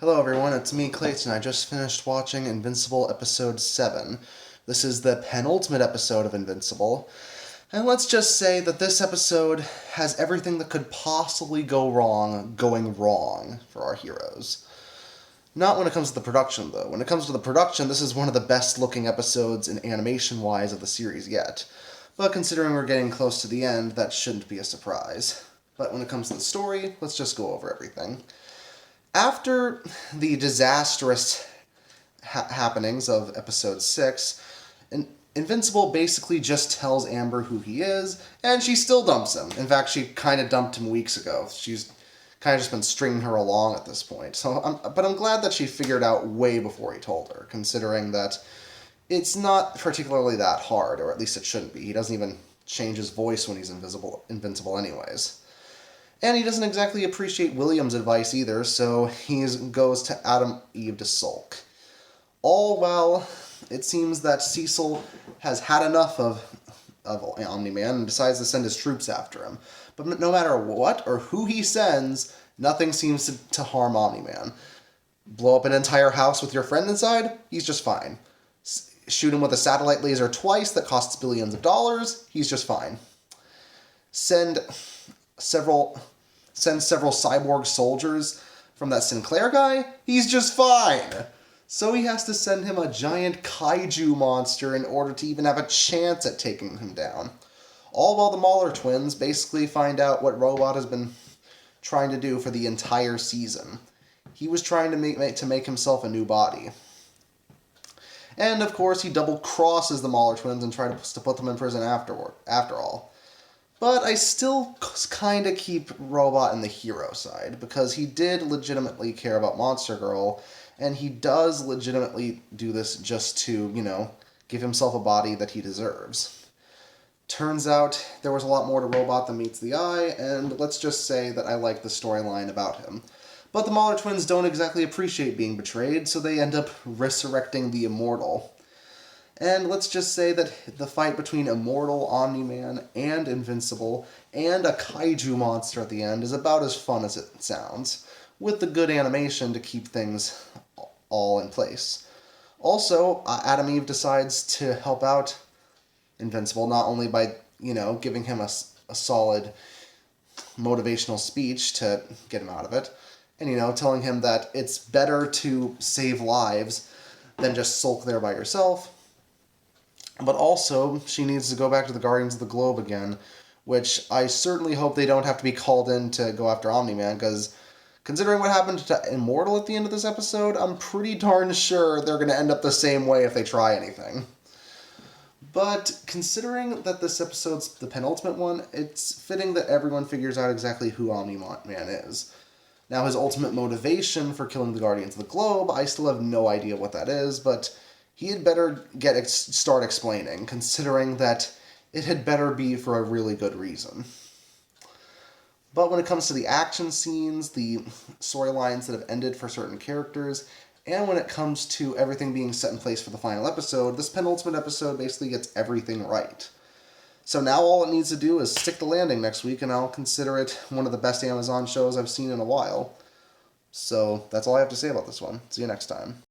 Hello everyone, it's me Clayton. I just finished watching Invincible episode 7. This is the penultimate episode of Invincible, and let's just say that this episode has everything that could possibly go wrong going wrong for our heroes. Not when it comes to the production, though. When it comes to the production, this is one of the best looking episodes in animation-wise of the series yet. But considering we're getting close to the end, that shouldn't be a surprise. But when it comes to the story, let's just go over everything. After the disastrous happenings of episode 6, Invincible basically just tells Amber who he is, and she still dumps him. In fact, she kind of dumped him weeks ago. She's kind of just been stringing her along at this point. But I'm glad that she figured out way before he told her, considering that it's not particularly that hard, or at least it shouldn't be. He doesn't even change his voice when he's invincible anyways. And he doesn't exactly appreciate William's advice either, so he goes to Adam Eve to sulk. All while it seems that Cecil has had enough of Omni-Man and decides to send his troops after him. But no matter what or who he sends, nothing seems to harm Omni-Man. Blow up an entire house with your friend inside? He's just fine. Shoot him with a satellite laser twice that costs billions of dollars? He's just fine. Send several cyborg soldiers from that Sinclair guy? He's just fine. So he has to send him a giant kaiju monster in order to even have a chance at taking him down. All while the Mauler twins basically find out what Robot has been trying to do for the entire season. He was trying to make himself a new body. And of course he double crosses the Mauler twins and tries to put them in prison after all. But I still kind of keep Robot in the hero side, because he did legitimately care about Monster Girl, and he does legitimately do this just to, give himself a body that he deserves. Turns out there was a lot more to Robot than meets the eye, and let's just say that I like the storyline about him. But the Mauler twins don't exactly appreciate being betrayed, so they end up resurrecting the Immortal. And let's just say that the fight between Immortal, Omni-Man, and Invincible, and a kaiju monster at the end is about as fun as it sounds, with the good animation to keep things all in place. Also, Adam Eve decides to help out Invincible, not only by, giving him a solid motivational speech to get him out of it, and, telling him that it's better to save lives than just sulk there by yourself. But also, she needs to go back to the Guardians of the Globe again, which I certainly hope they don't have to be called in to go after Omni-Man, because considering what happened to Immortal at the end of this episode, I'm pretty darn sure they're going to end up the same way if they try anything. But considering that this episode's the penultimate one, it's fitting that everyone figures out exactly who Omni-Man is. Now, his ultimate motivation for killing the Guardians of the Globe, I still have no idea what that is, but he had better start explaining, considering that it had better be for a really good reason. But when it comes to the action scenes, the storylines that have ended for certain characters, and when it comes to everything being set in place for the final episode, this penultimate episode basically gets everything right. So now all it needs to do is stick the landing next week, and I'll consider it one of the best Amazon shows I've seen in a while. So that's all I have to say about this one. See you next time.